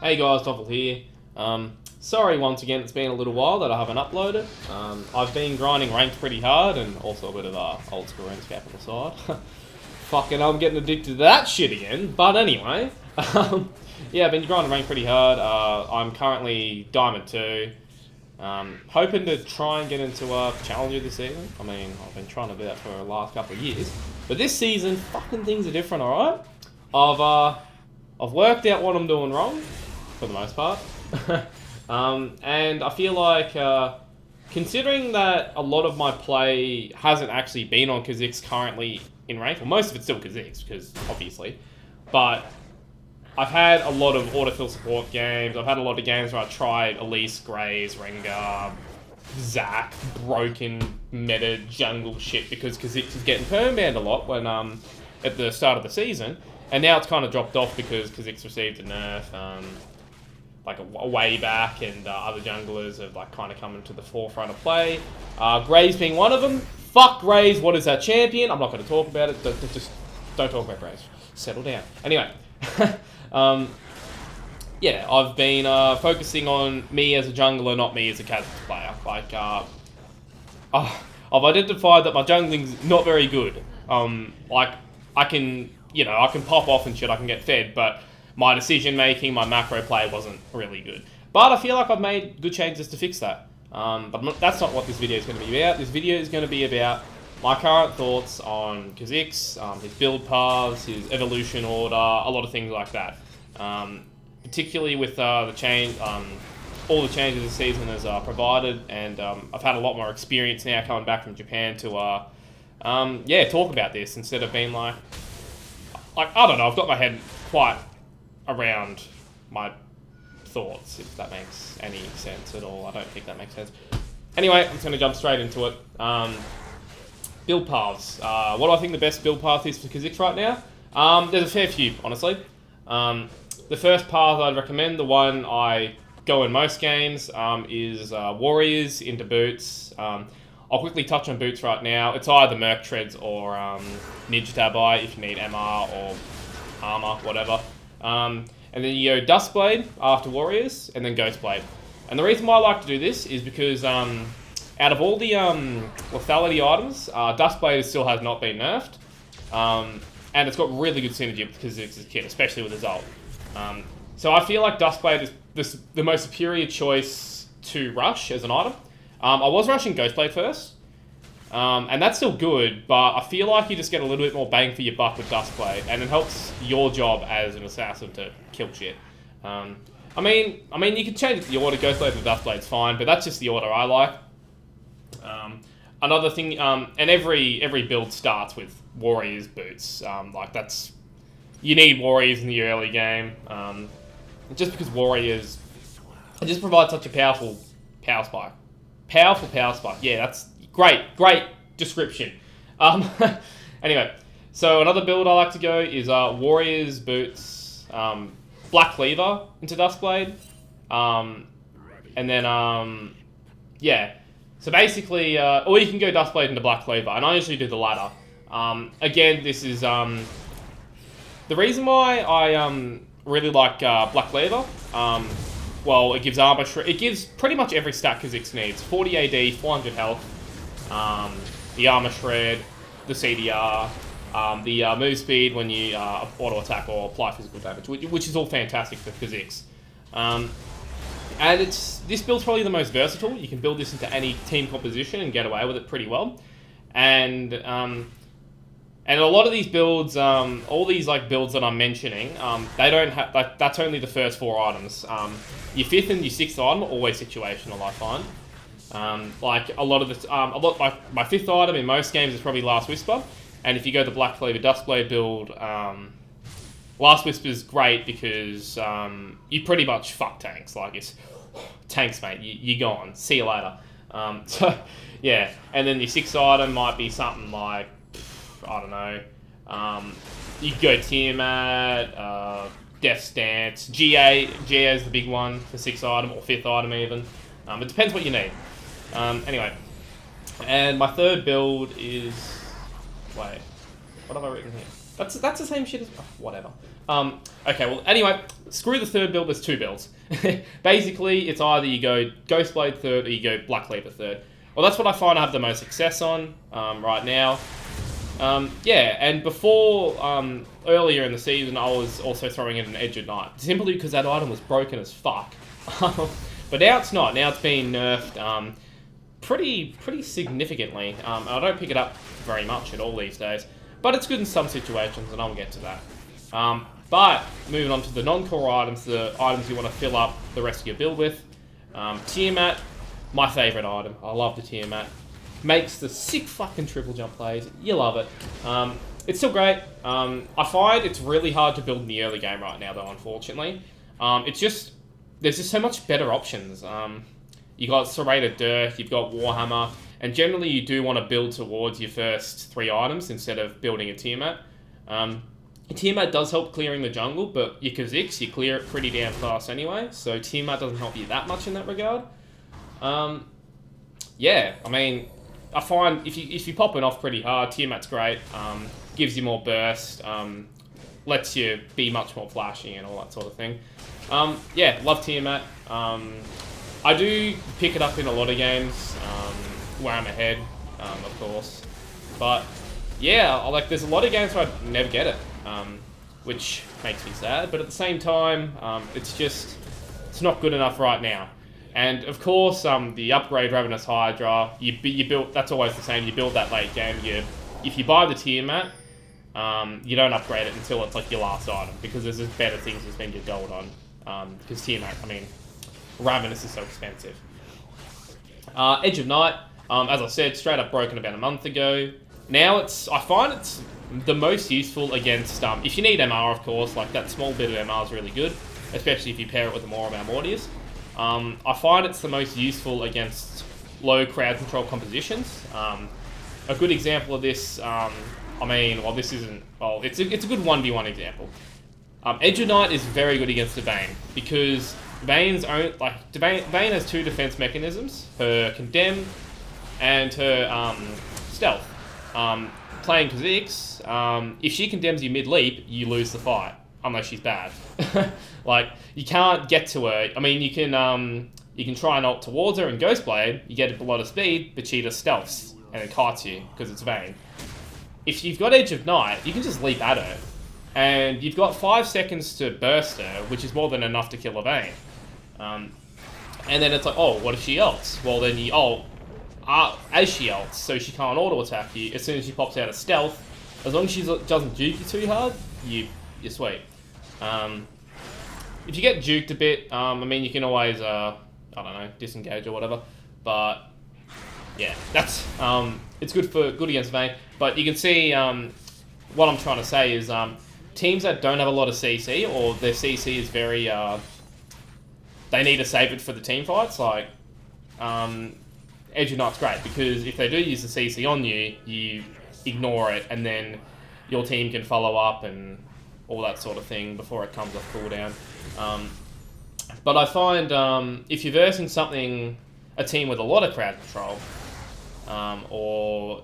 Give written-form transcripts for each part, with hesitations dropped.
Hey guys, Toffel here. Sorry once again, it's been a little while that I haven't uploaded. I've been grinding ranked pretty hard and also a bit of old school RuneScape on the side. Fucking, I'm getting addicted to that shit again. But anyway, yeah, I've been grinding ranked pretty hard. I'm currently Diamond 2. Hoping to try and get into a Challenger this season. I mean, I've been trying to do that for the last couple of years. But this season, fucking things are different, alright? I've worked out what I'm doing wrong, for the most part. And I feel like, considering that a lot of my play hasn't actually been on Kha'Zix currently in rank, well, most of it's still Kha'Zix, because obviously, but I've had a lot of autofill support games. I've had a lot of games where I tried Elise, Graves, Rengar, Zac, broken meta jungle shit because Kha'Zix is getting perm-banned a lot when at the start of the season, and now it's kind of dropped off because Kha'Zix received a nerf like a way back, and other junglers have like kind of come into the forefront of play. Graves being one of them. Fuck Graves. What is that champion? I'm not going to talk about it. Just don't talk about Graves. Settle down. Anyway. Yeah, I've been focusing on me as a jungler, not me as a Kha'Zix player. Like, I've identified that my jungling's not very good. Like, I can pop off and shit, I can get fed, but my decision making, my macro play wasn't really good. But I feel like I've made good changes to fix that. But that's not what this video is going to be about. This video is going to be about my current thoughts on Kha'Zix, his build paths, his evolution order, a lot of things like that. Particularly with the change, all the changes this season has provided, and I've had a lot more experience now coming back from Japan to, yeah, talk about this instead of being like, I don't know, I've got my head quite around my thoughts, if that makes any sense at all. I don't think that makes sense. Anyway, I'm just going to jump straight into it. Build paths. What do I think the best build path is for Kha'Zix right now? There's a fair few, honestly. The first path I'd recommend, the one I go in most games, is Warriors into Boots. I'll quickly touch on Boots right now. It's either Merc Treads or Ninja Tabai if you need MR or Armor, whatever. And then you go Duskblade after Warriors, and then Ghostblade. And the reason why I like to do this is because out of all the lethality items, Duskblade still has not been nerfed. And it's got really good synergy with Kha'Zix's kit, especially with his ult. So I feel like Duskblade is the most superior choice to rush as an item. I was rushing Ghostblade first, and that's still good, but I feel like you just get a little bit more bang for your buck with Duskblade, and it helps your job as an assassin to kill shit. I mean, you can change the order, Ghostblade to Duskblade's fine, but that's just the order I like. Another thing, and every build starts with Warriors Boots. Like that's, you need Warriors in the early game, just because Warriors, it just provides such a powerful power spike. Powerful power spike. Yeah, that's great description. Anyway, so another build I like to go is Warriors Boots, Black Cleaver into Duskblade, and then yeah. So basically, or you can go Duskblade into Black Cleaver, and I usually do the latter. Again, this is the reason why I really like Black Cleaver. Well, it gives armor, it gives pretty much every stat Kha'Zix needs: 40 AD, 400 health, the armor shred, the CDR, the move speed when you auto attack or apply physical damage, which is all fantastic for Kha'Zix. And this build's probably the most versatile. You can build this into any team composition and get away with it pretty well. And a lot of these builds, all these like builds that I'm mentioning, they don't have, like, that's only the first 4 items. Your 5th and your 6th item are always situational, I find. Like a lot of the, my 5th item in most games is probably Last Whisper. And if you go the Black Cleaver Duskblade build, Last Whisper is great because you pretty much fuck tanks. Like, it's tanks, mate. You're gone. See you later. So yeah, and then your 6th item might be something like, I don't know. You could go Tiamat, Death Stance, GA is the big one for 6th item or 5th item even. It depends what you need. Anyway, and my 3rd build is, wait, what have I written here? That's the same shit as, oh, whatever. Okay, well, anyway, screw the third build, there's 2 builds. Basically, it's either you go Ghostblade third or you go Black Cleaver third. Well, that's what I find I have the most success on right now. Yeah, and before, earlier in the season, I was also throwing in an Edge of Night, simply because that item was broken as fuck. But now it's not. Now it's being nerfed pretty significantly. I don't pick it up very much at all these days, but it's good in some situations, and I'll get to that. But moving on to the non-core items, the items you want to fill up the rest of your build with. Tiamat, my favourite item. I love the Tiamat. Makes the sick fucking triple jump plays. You love it. It's still great. I find it's really hard to build in the early game right now, though, unfortunately. There's just so much better options. You got Serrated Dirt, you've got Warhammer, and generally you do want to build towards your first 3 items instead of building a Tiamat. Tiamat does help clearing the jungle, but your Kha'Zix, you clear it pretty damn fast anyway, so Tiamat doesn't help you that much in that regard. Yeah, I mean, I find if you pop it off pretty hard, Tiamat's great. Gives you more burst, lets you be much more flashy and all that sort of thing. Yeah, love Tiamat. I do pick it up in a lot of games where I'm ahead, of course. But yeah, there's a lot of games where I never get it, which makes me sad. But at the same time, it's not good enough right now. And of course, the upgrade Ravenous Hydra, you build. That's always the same. You build that late game. If you buy the Tiamat, you don't upgrade it until it's like your last item, because there's just better things to spend your gold on. Because Tiamat, I mean, Ravenous is so expensive. Edge of Night, as I said, straight up broken about a month ago. Now I find it's the most useful against, if you need MR, of course, like that small bit of MR is really good, especially if you pair it with the more of MALMORTIUS. I find it's the most useful against low crowd control compositions. A good example of this, it's a good 1v1 example. Edge of Night is very good against the Vayne, because Vayne has 2 defense mechanisms, her Condemn and her Stealth. Playing Kha'Zix, if she condemns you mid-leap, you lose the fight, unless she's bad. Like, you can't get to her. I mean, you can try and ult towards her in Ghostblade, you get a lot of speed, but she just stealths, and it kites you, because it's Vayne. If you've got Edge of Night, you can just leap at her, and you've got 5 seconds to burst her, which is more than enough to kill a Vayne. And then it's like, oh, what if she ults? Well, then you ult as she ults, so she can't auto-attack you. As soon as she pops out of stealth, as long as she doesn't juke you too hard, you're sweet. If you get juked a bit, I mean, you can always, I don't know, disengage or whatever. But yeah, that's it's good against Vayne. But you can see what I'm trying to say is teams that don't have a lot of CC, or their CC is very they need to save it for the team fights. Like Edge of Night's great, because if they do use the CC on you, you ignore it, and then your team can follow up and all that sort of thing before it comes off cooldown. But I find if you're versing a team with a lot of crowd control, or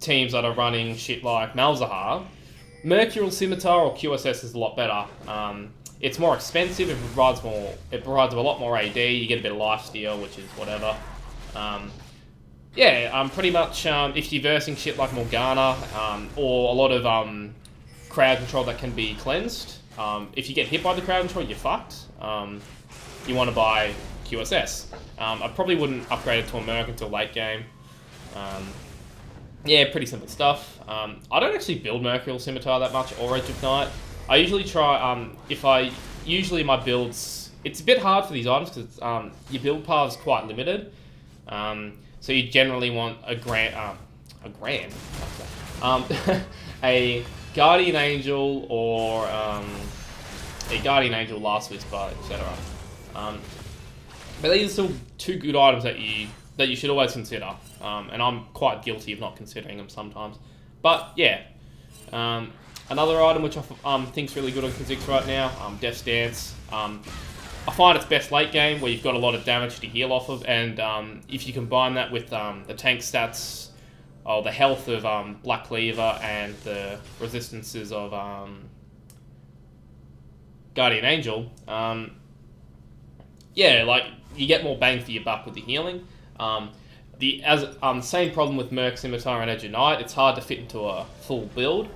teams that are running shit like Malzahar, Mercurial Scimitar or QSS is a lot better. It's more expensive, it provides a lot more AD, you get a bit of lifesteal, which is whatever. Pretty much if you're versing shit like Morgana, or a lot of crowd control that can be cleansed, if you get hit by the crowd control, you're fucked. You want to buy QSS. I probably wouldn't upgrade it to a Merc until late game. Pretty simple stuff. I don't actually build Mercurial Scimitar that much, or Edge of Night. I usually try, usually my builds, it's a bit hard for these items because your build path's quite limited. So you generally want a a Guardian Angel, or a Guardian Angel, Last Whisper, etc. But these are still 2 good items that you should always consider, and I'm quite guilty of not considering them sometimes. But yeah, another item which I think's really good on Kha'Zix right now, Death's Dance. I find it's best late game, where you've got a lot of damage to heal off of, and if you combine that with the tank stats, the health of Black Cleaver, and the resistances of Guardian Angel, yeah, like you get more bang for your buck with the healing. Same problem with Merc Scimitar and Edge of Night. It's hard to fit into a full build.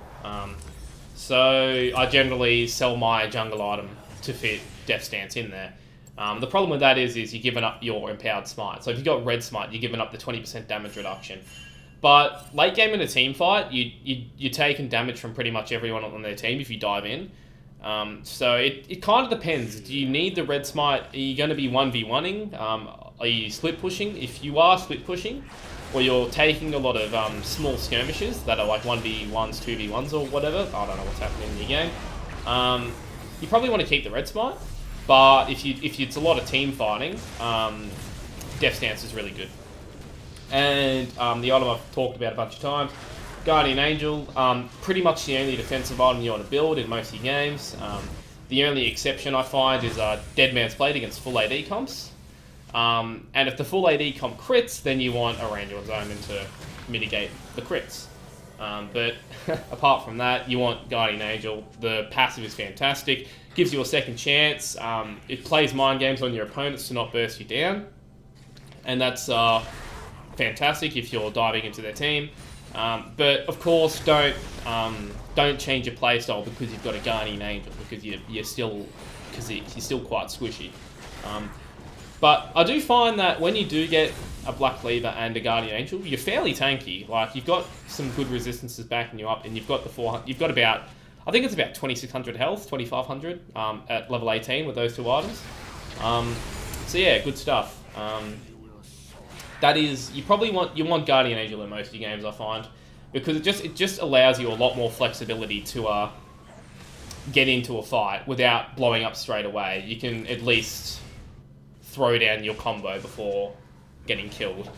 So I generally sell my jungle item to fit Death Stance in there. The problem with that is you're giving up your Empowered Smite. So if you've got Red Smite, you're giving up the 20% damage reduction. But late game in a team fight, you're taking damage from pretty much everyone on their team if you dive in. So it kind of depends. Do you need the Red Smite? Are you going to be 1v1ing? Are you split pushing? If you are split pushing, or you're taking a lot of small skirmishes that are like 1v1s, 2v1s or whatever, I don't know what's happening in your game, you probably want to keep the Red Smite. But if it's a lot of team fighting, Death Stance is really good. And the item I've talked about a bunch of times, Guardian Angel, pretty much the only defensive item you want to build in most of your games. The only exception I find is Dead Man's Blade against full AD comps. And if the full AD comp crits, then you want a Randuin's Omen to mitigate the crits. But apart from that, you want Guardian Angel. The passive is fantastic. Gives you a second chance. It plays mind games on your opponents to not burst you down. And that's fantastic if you're diving into their team. But of course, don't change your playstyle because you've got a Guardian Angel, because you're still Kha'Zix, you're still quite squishy. But I do find that when you do get a Black Cleaver and a Guardian Angel, you're fairly tanky. Like, you've got some good resistances backing you up, and you've got the 400. You've got about, I think it's about 2,600 health, 2,500 at level 18 with those two items. So yeah, good stuff. That is, you want Guardian Angel in most of your games, I find, because it just allows you a lot more flexibility to get into a fight without blowing up straight away. You can at least throw down your combo before getting killed,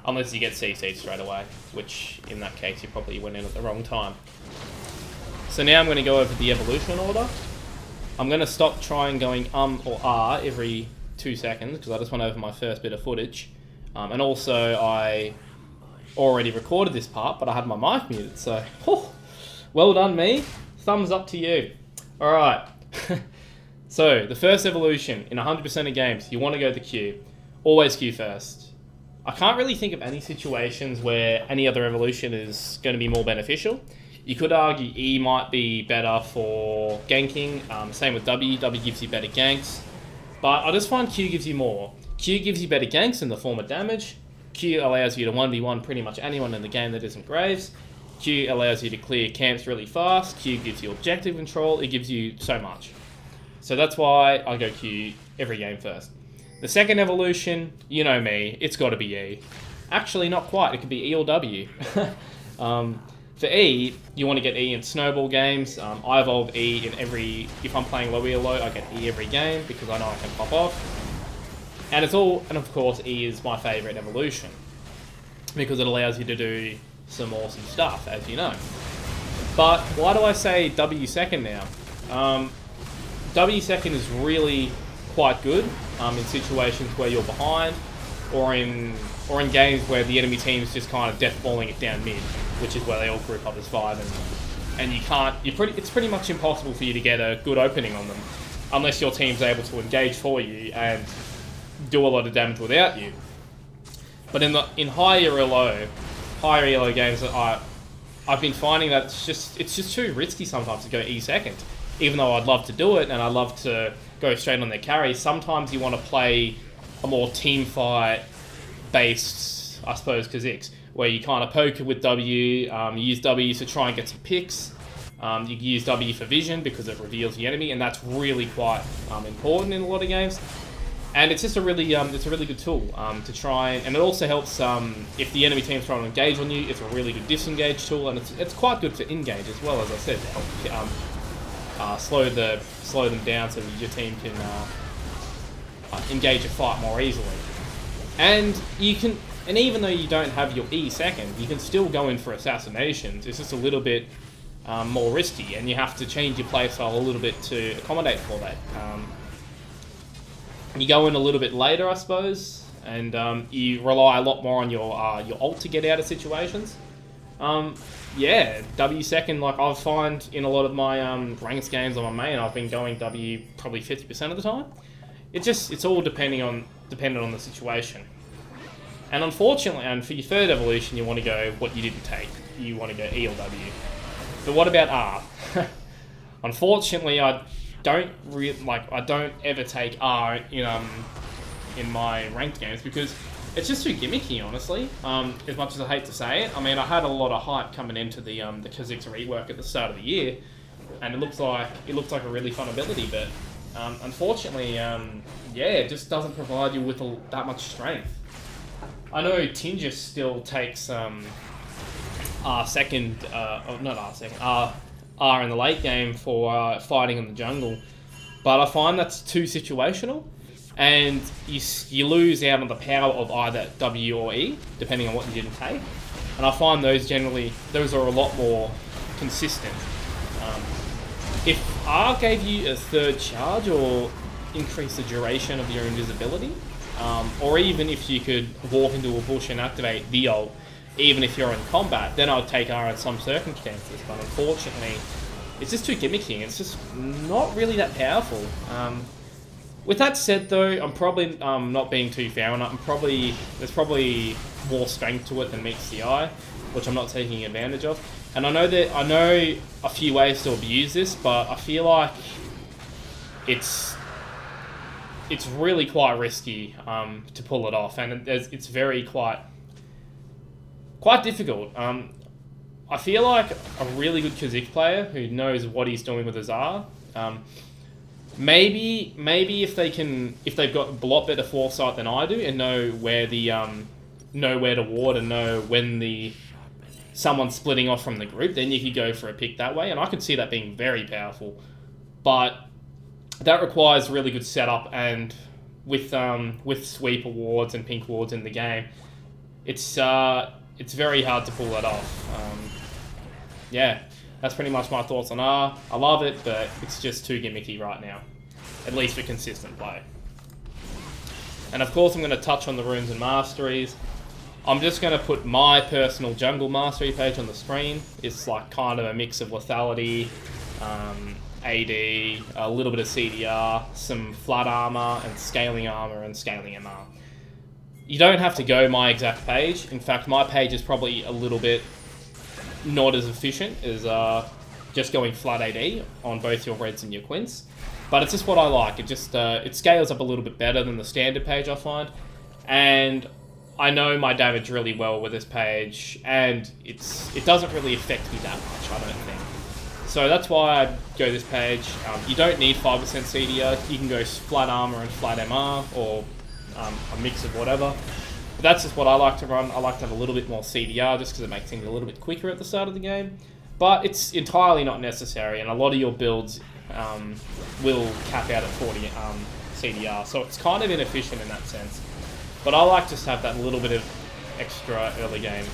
unless you get CC'd straight away, which in that case you probably went in at the wrong time. So now I'm going to go over the evolution order. I'm going to stop trying going or every 2 seconds because I just went over my first bit of footage. And also, I already recorded this part, but I had my mic muted, so well done, me. Thumbs up to you. All right. So, the first evolution, in 100% of games, you want to go the Q. Always Q first. I can't really think of any situations where any other evolution is going to be more beneficial. You could argue E might be better for ganking. Same with W. W gives you better ganks. But I just find Q gives you more. Q gives you better ganks in the form of damage. Q allows you to 1v1 pretty much anyone in the game that isn't Graves. Q allows you to clear camps really fast. Q gives you objective control. It gives you so much. So that's why I go Q every game first. The second evolution, you know me, it's got to be E. Actually, not quite. It could be E or W. For E, you want to get E in snowball games. I evolve E in every... If I'm playing low elo, I get E every game because I know I can pop off. And of course, E is my favourite evolution because it allows you to do some awesome stuff, as you know. But why do I say W second now? W second is really quite good in situations where you're behind, or in games where the enemy team is just kind of deathballing it down mid, which is where they all group up as 5, and you can't. It's pretty much impossible for you to get a good opening on them unless your team's able to engage for you and do a lot of damage without you. But in higher elo games, I've been finding that it's just too risky sometimes to go E second. Even though I'd love to do it and I love to go straight on their carry, sometimes you want to play a more team fight based, I suppose, Kha'Zix, where you kind of poke it with W, you use W to try and get some picks, you use W for vision because it reveals the enemy, and that's really quite important in a lot of games. And it's just a really good tool to try, and it also helps if the enemy team's trying to engage on you. It's a really good disengage tool, and it's quite good for engage as well, as I said, to help slow them down so that your team can engage a fight more easily. And even though you don't have your E second, you can still go in for assassinations. It's just a little bit more risky, and you have to change your playstyle a little bit to accommodate for that. You go in a little bit later, I suppose, and you rely a lot more on your ult to get out of situations. Yeah, W second. Like I find in a lot of my ranked games on my main, I've been going W probably 50% of the time. It's all dependent on the situation. And unfortunately, and for your third evolution, you want to go what you didn't take. You want to go E or W. But what about R? Unfortunately, I don't ever take R in my ranked games because it's just too gimmicky, honestly. As much as I hate to say it, I mean, I had a lot of hype coming into the Kha'Zix rework at the start of the year, and it looks like a really fun ability, but unfortunately, yeah, it just doesn't provide you with that much strength. I know Tingus still takes R second, not R second, R in the late game for fighting in the jungle, but I find that's too situational. And you lose out on the power of either W or E, depending on what you didn't take. And I find those are a lot more consistent. If R gave you a third charge or increase the duration of your invisibility, or even if you could walk into a bush and activate the ult, even if you're in combat, then I'd take R in some circumstances. But unfortunately, it's just too gimmicky. It's just not really that powerful. With that said, though, I'm probably not being too fair on it. There's probably more strength to it than meets the eye, which I'm not taking advantage of. And I know a few ways to abuse this, but I feel like it's really quite risky to pull it off, and it's very quite difficult. I feel like a really good Kha'Zix player who knows what he's doing with his R. Maybe if they've got a lot better foresight than I do and know where to ward and know when someone's splitting off from the group, then you could go for a pick that way, and I could see that being very powerful. But that requires really good setup, and with sweeper wards and pink wards in the game, it's very hard to pull that off. Yeah. That's pretty much my thoughts on R. I love it, but it's just too gimmicky right now. At least for consistent play. And of course I'm going to touch on the runes and masteries. I'm just going to put my personal jungle mastery page on the screen. It's like kind of a mix of lethality, AD, a little bit of CDR, some flat armor, and scaling MR. You don't have to go my exact page. In fact, my page is probably a little bit not as efficient as just going flat AD on both your reds and your quints, but it's just what I like. It just it scales up a little bit better than the standard page, I find, and I know my damage really well with this page, and it doesn't really affect me that much, I don't think. So that's why I go this page. You don't need 5% CDR. You can go flat armor and flat MR, or a mix of whatever. But that's just what I like to run. I like to have a little bit more CDR just because it makes things a little bit quicker at the start of the game. But it's entirely not necessary, and a lot of your builds will cap out at 40 CDR. So it's kind of inefficient in that sense. But I like just to have that little bit of extra early game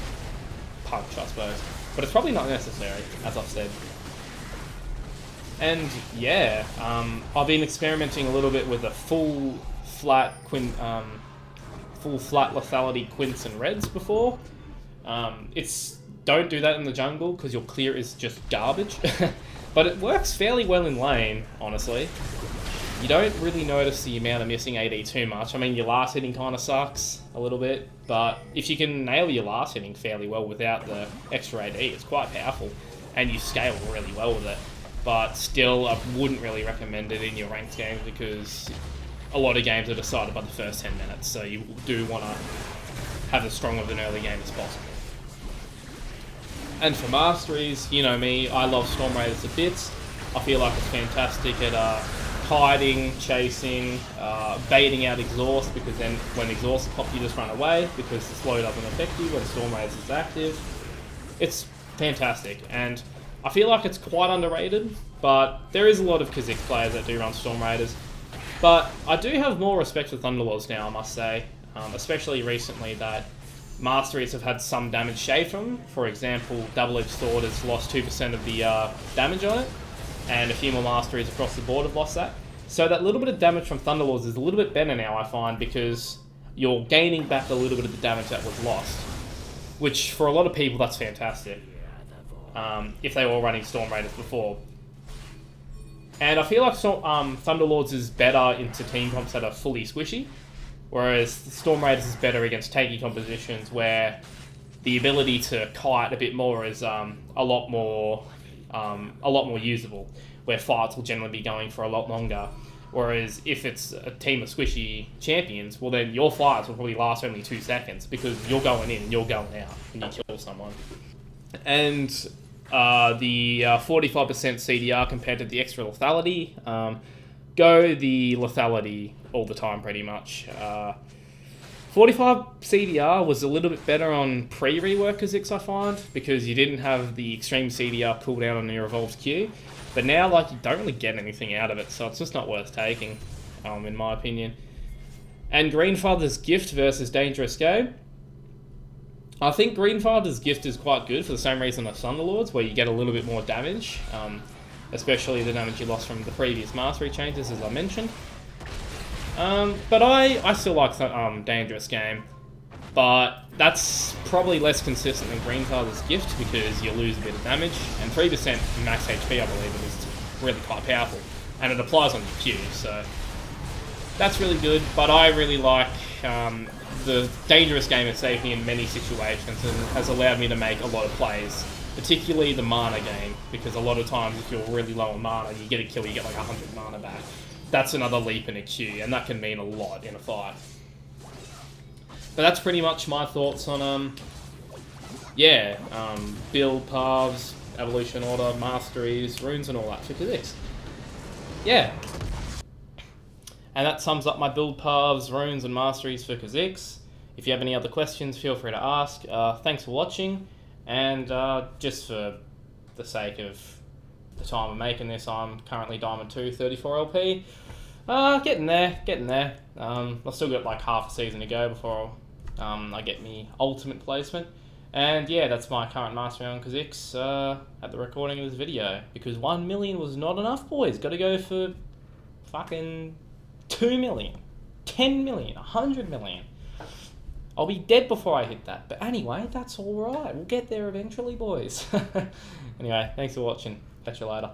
punch, I suppose. But it's probably not necessary, as I've said. And yeah, I've been experimenting a little bit with a full flat lethality quints and reds before. Don't do that in the jungle because your clear is just garbage. But it works fairly well in lane, honestly. You don't really notice the amount of missing AD too much. I mean, your last hitting kind of sucks a little bit, but if you can nail your last hitting fairly well without the extra AD, it's quite powerful, and you scale really well with it. But still, I wouldn't really recommend it in your ranked games because a lot of games are decided by the first 10 minutes, so you do want to have as strong of an early game as possible. And for masteries, you know me, I love Storm Raiders to bits. I feel like it's fantastic at hiding, chasing, baiting out exhaust, because then when exhaust is popped you just run away because the slow doesn't affect you when Storm Raiders is active. It's fantastic, and I feel like it's quite underrated, but there is a lot of Kha'Zix players that do run Storm Raiders. But I do have more respect for Thunderlords now, I must say, especially recently that Masteries have had some damage shaved from them. For example, Double-Edged Sword has lost 2% of the damage on it, and a few more Masteries across the board have lost that. So that little bit of damage from Thunderlords is a little bit better now, I find, because you're gaining back a little bit of the damage that was lost. which for a lot of people that's fantastic. If they were running Storm Raiders before. And I feel like Thunderlords is better into team comps that are fully squishy, whereas Storm Raiders is better against tanky compositions where the ability to kite a bit more is a lot more usable, where fights will generally be going for a lot longer. Whereas if it's a team of squishy champions, well then your fights will probably last only 2 seconds because you're going in and you're going out when you kill someone. And the 45% CDR compared to the extra lethality, go the lethality all the time pretty much. 45 CDR was a little bit better on pre-rework Kha'Zix, I find, because you didn't have the extreme CDR cooldown on your evolved Q. But now, like, you don't really get anything out of it, so it's just not worth taking, in my opinion. And Greenfather's Gift versus Dangerous Game. I think Greenfather's Gift is quite good for the same reason as Thunderlords, where you get a little bit more damage, especially the damage you lost from the previous Mastery changes, as I mentioned. But I still like Dangerous Game, but that's probably less consistent than Greenfather's Gift because you lose a bit of damage, and 3% max HP, I believe, is really quite powerful, and it applies on your Q, so that's really good. But I really like the Dangerous Game has saved me in many situations and has allowed me to make a lot of plays, particularly the mana game, because a lot of times if you're really low on mana, you get a kill, you get like 100 mana back. That's another leap in a Q, and that can mean a lot in a fight. But that's pretty much my thoughts on, build paths, evolution order, masteries, runes, and all that for Kha'Zix. Yeah. And that sums up my build paths, runes, and masteries for Kha'Zix. If you have any other questions, feel free to ask. Thanks for watching, and just for the sake of the time of making this, I'm currently Diamond 2, 34 LP. Getting there. I've still got like half a season to go before I get me ultimate placement. And yeah, that's my current mastery on Kha'Zix at the recording of this video. Because 1 million was not enough, boys. Gotta go for fucking 2 million, 10 million, 100 million. I'll be dead before I hit that. But anyway, that's alright. We'll get there eventually, boys. Anyway, thanks for watching. Catch you later.